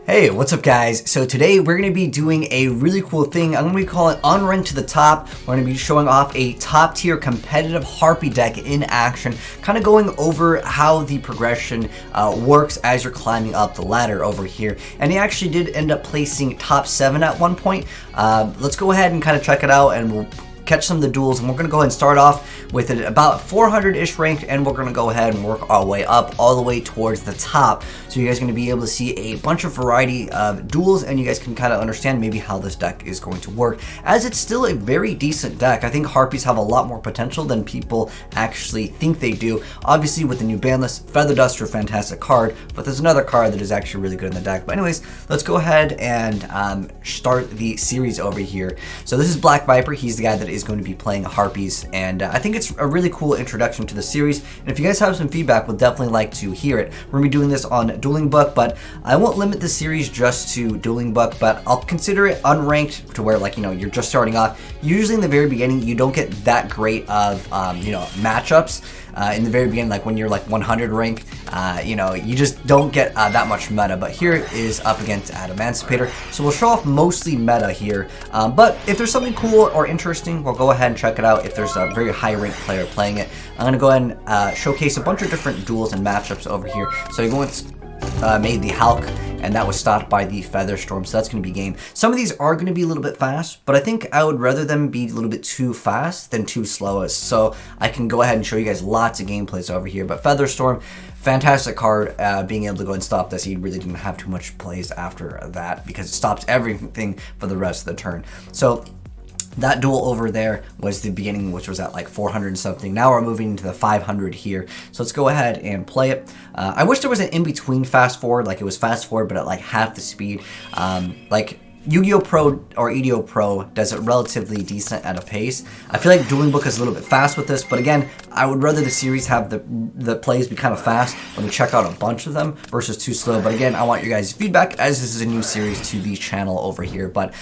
Hey, what's up guys? So today we're going to be doing a really cool thing. I'm going to be calling it Unranked to the Top. We're going to be showing off a top tier competitive Harpie deck in action, kind of going over how the progression works as you're climbing up the ladder over here. And he actually did end up placing top 7 at one point. Let's go ahead and kind of check it out and we'll catch some of the duels, and we're going to go ahead and start off with it about 400-ish ranked, and we're going to go ahead and work our way up all the way towards the top. So you guys are going to be able to see a bunch of variety of duels, and you guys can kind of understand maybe how this deck is going to work, as it's still a very decent deck. I think Harpies have a lot more potential than people actually think they do. Obviously with the new Banlist, Feather Duster, fantastic card, but there's another card that is actually really good in the deck. But anyways, let's go ahead and start the series over here. So this is Black Viper. He's the guy that is going to be playing Harpies, and I think it's a really cool introduction to the series, and if you guys have some feedback, we'll definitely like to hear it. We're going to be doing this on Dueling Book, but I won't limit the series just to Dueling Book, but I'll consider it unranked to where, like, you know, you're just starting off. Usually in the very beginning, you don't get that great of, you know, matchups. In the very beginning, like when you're like 100 rank, you know, you just don't get that much meta. But here it is up against Emancipator, so we'll show off mostly meta here. But if there's something cool or interesting, we'll go ahead and check it out. If there's a very high ranked player playing it, I'm gonna go ahead and showcase a bunch of different duels and matchups over here. So you're going with made the Hulk, and that was stopped by the Feather Storm, so that's going to be game. Some of these are going to be a little bit fast, but I think I would rather them be a little bit too fast than too slow, so I can go ahead and show you guys lots of gameplays over here. But Feather Storm, fantastic card. Being able to go and stop this, he really didn't have too much plays after that because it stops everything for the rest of the turn. So that duel over there was the beginning, which was at like 400 and something. Now we're moving into the 500 here. So let's go ahead and play it. I wish there was an in-between fast forward, like it was fast forward, but at like half the speed. Like Yugioh Pro or EDO Pro does it relatively decent at a pace. I feel like Dueling Book is a little bit fast with this, but again, I would rather the series have the plays be kind of fast when we check out a bunch of them versus too slow. But again, I want your guys' feedback, as this is a new series to the channel over here. But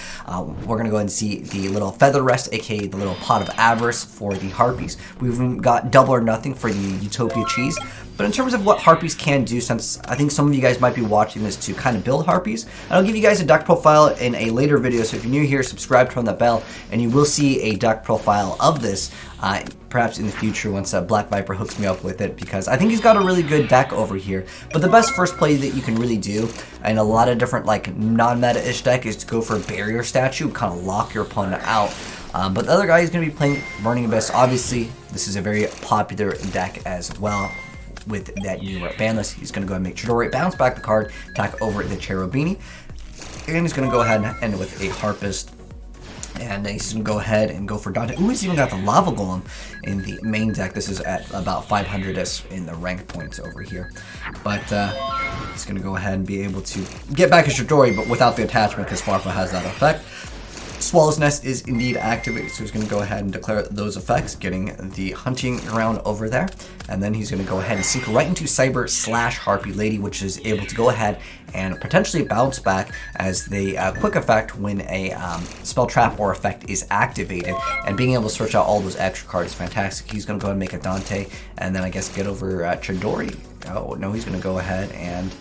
we're gonna go ahead and see the little Feather Rest, aka the little Pot of Avarice for the Harpies. We've even got Double or Nothing for the Utopia Cheese. But in terms of what Harpies can do, since I think some of you guys might be watching this to kind of build Harpies, I'll give you guys a deck profile in a later video. So if you're new here, subscribe, turn that bell, and you will see a deck profile of this perhaps in the future once Black Viper hooks me up with it, because I think he's got a really good deck over here. But the best first play that you can really do in a lot of different like non-meta-ish deck is to go for a Barrier Statue, kind of lock your opponent out. But the other guy is going to be playing Burning Abyss. Obviously, this is a very popular deck as well. With that new Banlist, he's going to go ahead and make Chidori bounce back the card, attack over the Cherubini, and he's going to go ahead and end with a Harpist, and he's going to go ahead and go for Dante. Ooh, he's even got the Lava Golem in the main deck. This is at about 500-ish in the rank points over here, but he's going to go ahead and be able to get back his Chidori, but without the attachment, because Sparkle has that effect. Swallow's Nest is indeed activated, so he's going to go ahead and declare those effects, getting the hunting ground over there. And then he's going to go ahead and sink right into Cyber / Harpie Lady, which is able to go ahead and potentially bounce back as the quick effect when a spell trap or effect is activated. And being able to search out all those extra cards is fantastic. He's going to go ahead and make a Dante, and then I guess get over Chidori. Oh, no, he's going to go ahead and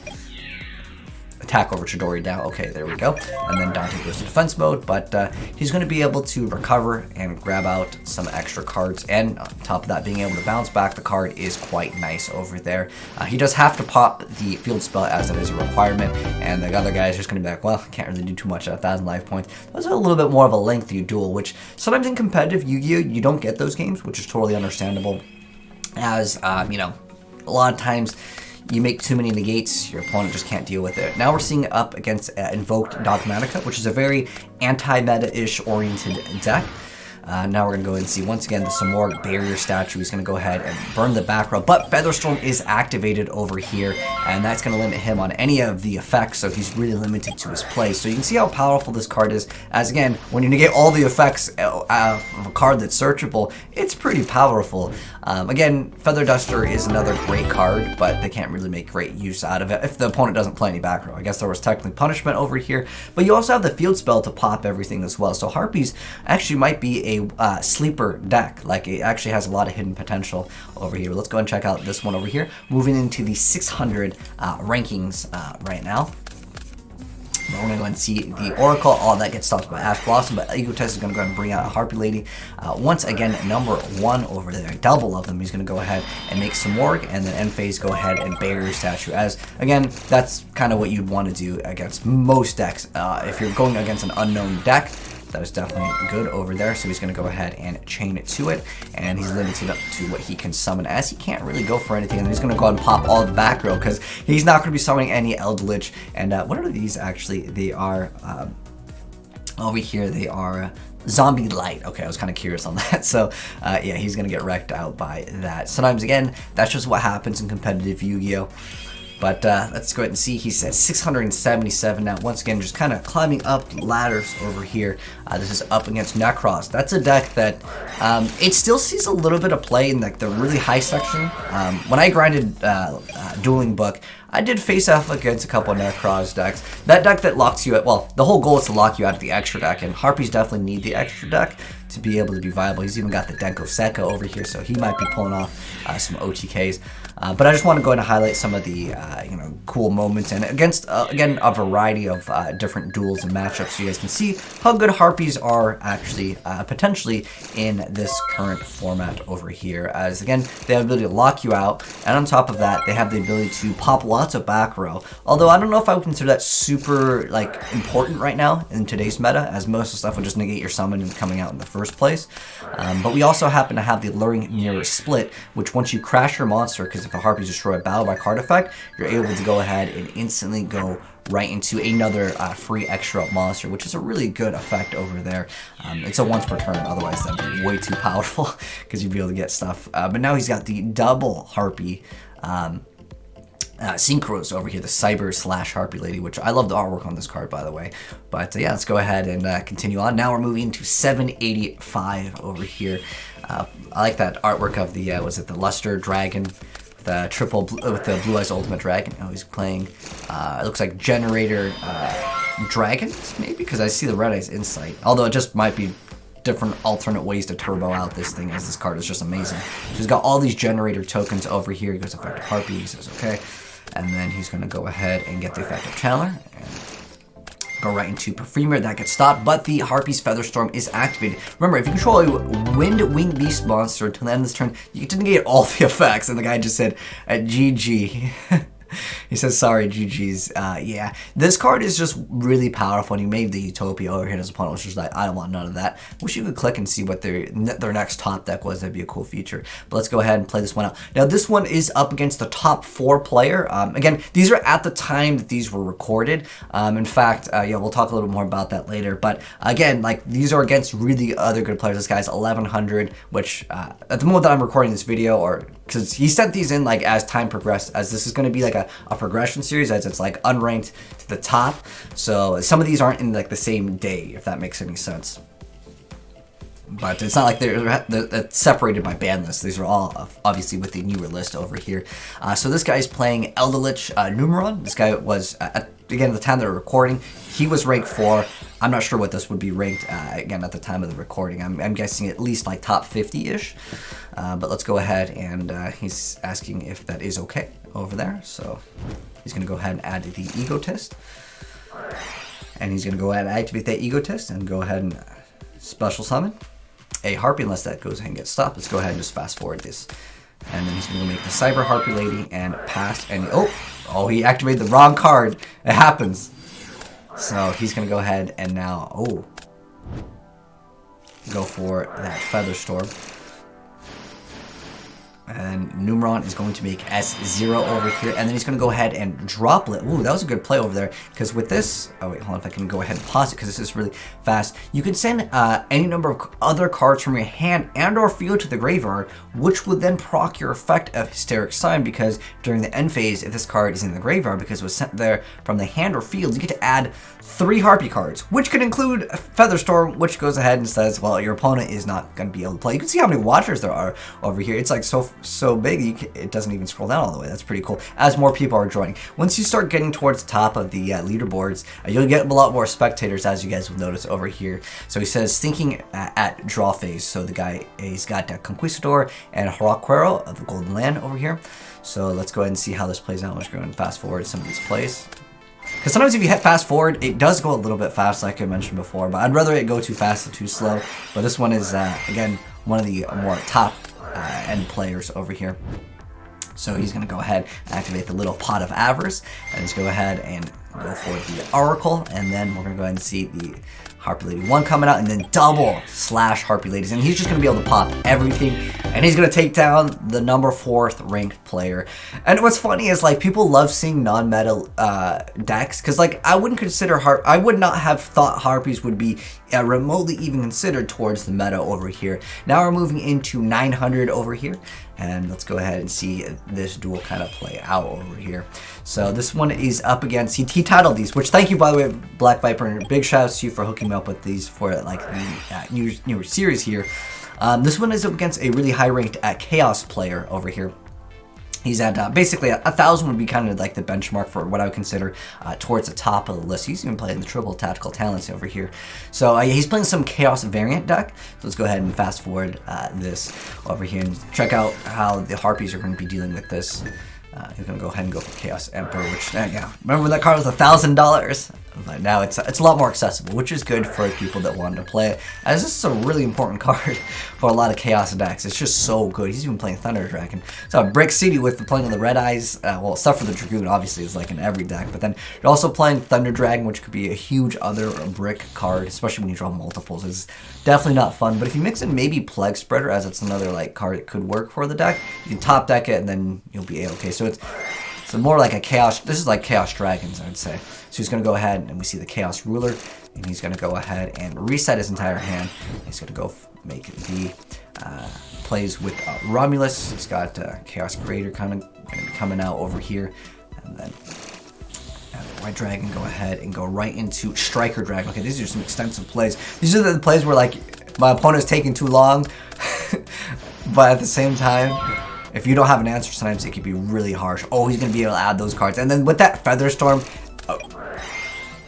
attack over Chidori down. Okay, there we go. And then Dante goes to defense mode, but he's going to be able to recover and grab out some extra cards. And on top of that, being able to bounce back the card is quite nice over there. He does have to pop the field spell as it is a requirement, and the other guy is just going to be like, well, can't really do too much at 1,000 life points. Those are a little bit more of a lengthy duel, which sometimes in competitive Yu-Gi-Oh! You don't get those games, which is totally understandable, as, you know, a lot of times you make too many negates, your opponent just can't deal with it. Now we're seeing it up against Invoked Dogmatica, which is a very anti-meta-ish oriented deck. Now we're going to go ahead and see, once again, the Samoric Barrier Statue is going to go ahead and burn the back row, but Featherstorm is activated over here, and that's going to limit him on any of the effects, so he's really limited to his play. So you can see how powerful this card is, as again, when you negate all the effects of a card that's searchable, it's pretty powerful. Again, Feather Duster is another great card, but they can't really make great use out of it if the opponent doesn't play any back row. I guess there was technically punishment over here, but you also have the field spell to pop everything as well. So Harpies actually might be a sleeper deck. Like, it actually has a lot of hidden potential over here. Let's go and check out this one over here. Moving into the 600 rankings right now. We're going to go and see the Oracle. All that gets stopped by Ash Blossom, but Egotest is going to go ahead and bring out a Harpie Lady. Once again, number 1 over there, double of them. He's going to go ahead and make some work, and then end phase go ahead and barrier statue. As again, that's kind of what you'd want to do against most decks. If you're going against an unknown deck, that is definitely good over there. So he's going to go ahead and chain it to it, and he's limited up to what he can summon, as he can't really go for anything. And he's going to go ahead and pop all the back row because he's not going to be summoning any Eldritch. And what are these actually? They are over here. They are Zombie Light. Okay, I was kind of curious on that. So yeah, he's going to get wrecked out by that. Sometimes again, that's just what happens in competitive Yu-Gi-Oh! But let's go ahead and see. He says 677 now. Once again, just kind of climbing up ladders over here. This is up against Necros. That's a deck that it still sees a little bit of play in like the really high section. When I grinded Dueling Book, I did face off against a couple of Necros decks. That deck that locks you out, well, the whole goal is to lock you out of the extra deck, and Harpies definitely need the extra deck to be able to be viable. He's even got the Denko Sekka over here, so he might be pulling off some OTKs. But I just want to go ahead and highlight some of the cool moments, and against again a variety of different duels and matchups, so you guys can see how good Harpies are actually potentially in this current format over here. As again, they have the ability to lock you out, and on top of that, they have the ability to pop lots of back row. Although I don't know if I would consider that super like important right now in today's meta, as most of the stuff would just negate your summon and coming out in the first place. But we also happen to have the Alluring Mirror Split, which once you crash your monster, because if a Harpie is destroyed battle by card effect, you're able to go ahead and instantly go right into another free extra monster, which is a really good effect over there. It's a once per turn, otherwise that'd be way too powerful because you'd be able to get stuff. But now he's got the double Harpie Synchros over here, the Cyber / Harpie Lady, which I love the artwork on this card, by the way. But yeah, let's go ahead and continue on. Now we're moving to 785 over here. I like that artwork of the, was it the Luster Dragon? The with the Blue Eyes Ultimate Dragon. Oh, he's playing, it looks like Generator Dragons, maybe? Because I see the Red Eyes Insight. Although it just might be different alternate ways to turbo out this thing, as this card is just amazing. So he's got all these generator tokens over here. He goes effective Harpie, he says okay. And then he's going to go ahead and get the effective Channeler. And go right into Perfumer. That gets stopped, but the Harpie's Featherstorm is activated. Remember, if you control a Wind Wing Beast monster until the end of this turn, you get to negate all the effects. And the guy just said, GG. He says, sorry, GG's. Yeah, this card is just really powerful, and he made the Utopia over here in his opponent, which was like, I don't want none of that. Wish you could click and see what their next top deck was. That'd be a cool feature. But let's go ahead and play this one out. Now, this one is up against the top 4 player. Again, these are at the time that these were recorded. In fact, yeah, we'll talk a little bit more about that later. But again, like, these are against really other good players. This guy's 1100, which at the moment that I'm recording this video, or because he sent these in like as time progressed, as this is going to be like a progression series, as it's like unranked to the top. So some of these aren't in like the same day, if that makes any sense. But it's not like they're separated by Banlist. These are all obviously with the newer list over here. So this guy's playing Eldritch Numeron. This guy was, again, at the time they were recording, he was ranked 4. I'm not sure what this would be ranked, again, at the time of the recording. I'm guessing at least like top 50-ish. But let's go ahead, and he's asking if that is okay over there. So he's going to go ahead and add the Egotist. And he's going to go ahead and activate that Egotist and go ahead and special summon a Harpie, unless that goes ahead and gets stopped. Let's go ahead and just fast forward this. And then he's going to make the Cyber Harpie Lady and pass. And oh, he activated the wrong card. It happens. So he's going to go ahead and now, go for that Featherstorm. And Numeron is going to make S0 over here. And then he's going to go ahead and drop it. Ooh, that was a good play over there. Because with this... Oh, wait, hold on. If I can go ahead and pause it, because this is really fast. You can send any number of other cards from your hand and or field to the graveyard, which would then proc your effect of Hysteric Sign, because during the end phase, if this card is in the graveyard, because it was sent there from the hand or field, you get to add 3 Harpie cards, which could include Featherstorm, which goes ahead and says, well, your opponent is not going to be able to play. You can see how many watchers there are over here. It's like so big, it doesn't even scroll down all the way. That's pretty cool, as more people are joining. Once you start getting towards the top of the leaderboards, you'll get a lot more spectators, as you guys will notice over here. So he says, thinking at draw phase. So the guy, he's got Conquistador and Haraquero of the Golden Land over here. So let's go ahead and see how this plays out. Let's go ahead and fast forward some of these plays. Because sometimes if you hit fast forward, it does go a little bit fast, like I mentioned before, but I'd rather it go too fast than too slow. But this one is, again, one of the more top end players over here. So he's going to go ahead and activate the little pot of avarice, and just go ahead and go for the oracle, and then we're going to go ahead and see the Harpie Lady 1 coming out, and then double slash Harpie Ladies, and he's just going to be able to pop everything, and he's going to take down the number 4th ranked player. And what's funny is, like, people love seeing non-meta decks, because, like, I wouldn't consider I would not have thought Harpies would be remotely even considered towards the meta over here. Now we're moving into 900 over here, and let's go ahead and see this duel kind of play out over here. So this one is up against, he titled these, which thank you, by the way, Black Viper, and big shout out to you for hooking me up with these for like the newer series here. This one is up against a really high ranked Chaos player over here. He's at basically 1,000 would be kind of like the benchmark for what I would consider towards the top of the list. He's even playing the triple tactical talents over here. So he's playing some Chaos variant deck. So let's go ahead and fast forward this over here and check out how the Harpies are going to be dealing with this. He's going to go ahead and go for Chaos Emperor, which, yeah, remember when that card was $1,000? But now it's a lot more accessible, which is good for people that want to play it, as this is a really important card for a lot of Chaos decks. It's just so good. He's even playing Thunder Dragon. So Brick City with playing on the Red Eyes, well, except for the Dragoon, obviously, is like in every deck, but then you're also playing Thunder Dragon, which could be a huge other brick card, especially when you draw multiples. It's definitely not fun, but if you mix in maybe Plague Spreader, as it's another like card that could work for the deck, you can top deck it and then you'll be A-okay. So it's more like a Chaos, this is like Chaos Dragons, I would say. So he's going to go ahead and we see the Chaos Ruler, and he's going to go ahead and reset his entire hand. He's going to go make the plays with Romulus. He's got Chaos Creator coming out over here, and then White Dragon go ahead and go right into Striker Dragon. Okay, these are some extensive plays. These are the plays where like my opponent's taking too long, but at the same time, if you don't have an answer, sometimes it can be really harsh. Oh, he's going to be able to add those cards. And then with that Featherstorm,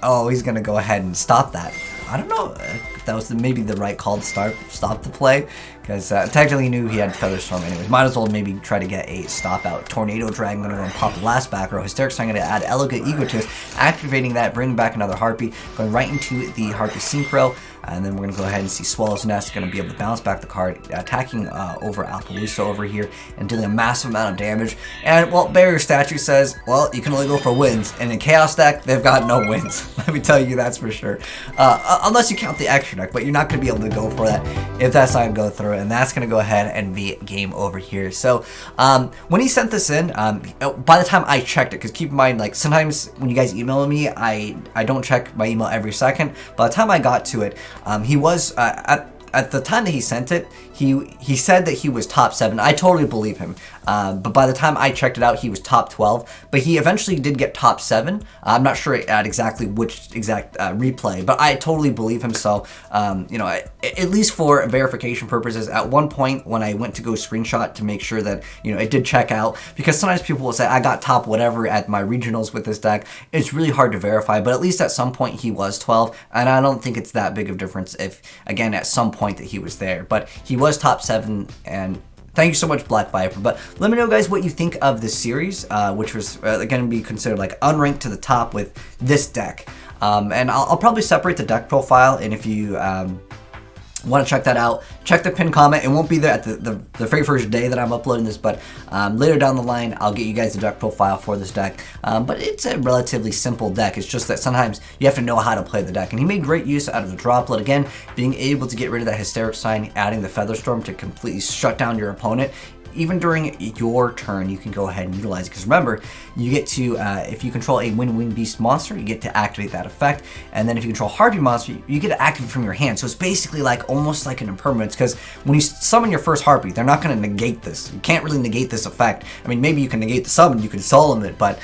oh, he's going to go ahead and stop that. I don't know if that was maybe the right call to stop the play, because technically he knew he had Featherstorm anyways. Might as well maybe try to get a stop out. Tornado Dragon going to go and pop the last back row. Hysteric Sign going to add Elegant Egotist, activating that, bringing back another Harpie, going right into the Harpie Synchro. And then we're going to go ahead and see Swallow's Nest going to be able to bounce back the card, attacking over Appaloosa over here and dealing a massive amount of damage. And, well, Barrier Statue says, well, you can only go for wins. And in Chaos deck, they've got no wins. Let me tell you, that's for sure. Unless you count the extra deck, but you're not going to be able to go for that if that's not going to go through. And that's going to go ahead and be game over here. So when he sent this in, by the time I checked it, because keep in mind, like, sometimes when you guys email me, I don't check my email every second. By the time I got to it, he was at the time that he sent it, he said that he was top 7. I totally believe him. But by the time I checked it out, he was top 12. But he eventually did get top 7. I'm not sure at exactly which exact replay, but I totally believe him. So, you know, at least for verification purposes, at one point when I went to go screenshot to make sure that, you know, it did check out, because sometimes people will say, I got top whatever at my regionals with this deck. It's really hard to verify, but at least at some point he was 12. And I don't think it's that big of a difference if, again, at some point that he was there. But he was top 7, and thank you so much, Black Viper. But let me know, guys, what you think of this series, which was going to be considered like unranked to the top with this deck. And I'll probably separate the deck profile, and if you want to check that out, check the pinned comment. It won't be there at the very first day that I'm uploading this, but later down the line, I'll get you guys the deck profile for this deck. But it's a relatively simple deck. It's just that sometimes you have to know how to play the deck. And he made great use out of the droplet. Again, being able to get rid of that Hysteric Sign, adding the Featherstorm to completely shut down your opponent. Even during your turn, you can go ahead and utilize it. Because remember, you get to, if you control a Wing Beast monster, you get to activate that effect. And then if you control Harpie monster, you get to activate from your hand. So it's basically like almost like an impermanence. Because when you summon your first Harpie, they're not going to negate this. You can't really negate this effect. I mean, maybe you can negate the summon, you can solemn it. But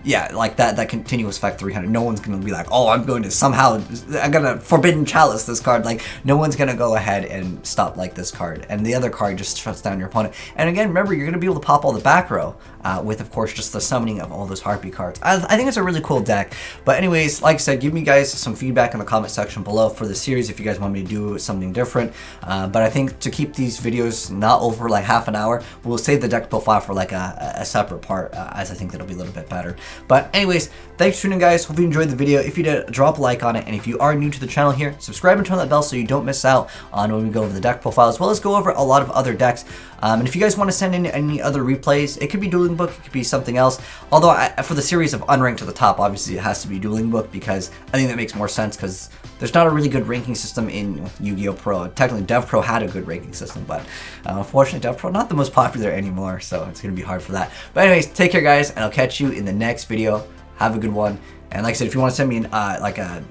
yeah, like that continuous effect 300. No one's going to be like, oh, I'm going to somehow, I'm going to Forbidden Chalice this card. Like, no one's going to go ahead and stop like this card. And the other card just shuts down your opponent. And And again, remember, you're going to be able to pop all the back row with, of course, just the summoning of all those Harpie cards. I think it's a really cool deck. But anyways, like I said, give me guys some feedback in the comment section below for the series if you guys want me to do something different. But I think to keep these videos not over like half an hour, we'll save the deck profile for like a separate part, as I think that'll be a little bit better. But anyways, thanks for tuning in, guys. Hope you enjoyed the video. If you did, drop a like on it. And if you are new to the channel here, subscribe and turn that bell so you don't miss out on when we go over the deck profile, as well as go over a lot of other decks. And if you guys want to send in any other replays, it could be Dueling Book, it could be something else. Although for the series of Unranked to the top, obviously it has to be Dueling Book, because I think that makes more sense, because there's not a really good ranking system in Yu-Gi-Oh! Pro. Technically, Dev Pro had a good ranking system, but unfortunately, Dev Pro not the most popular anymore, so it's going to be hard for that. But anyways, take care, guys, and I'll catch you in the next video. Have a good one. And like I said, if you want to send me an, like a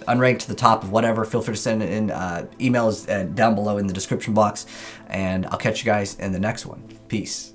unranked to the top of whatever, feel free to send it in. Emails down below in the description box. And I'll catch you guys in the next one. Peace.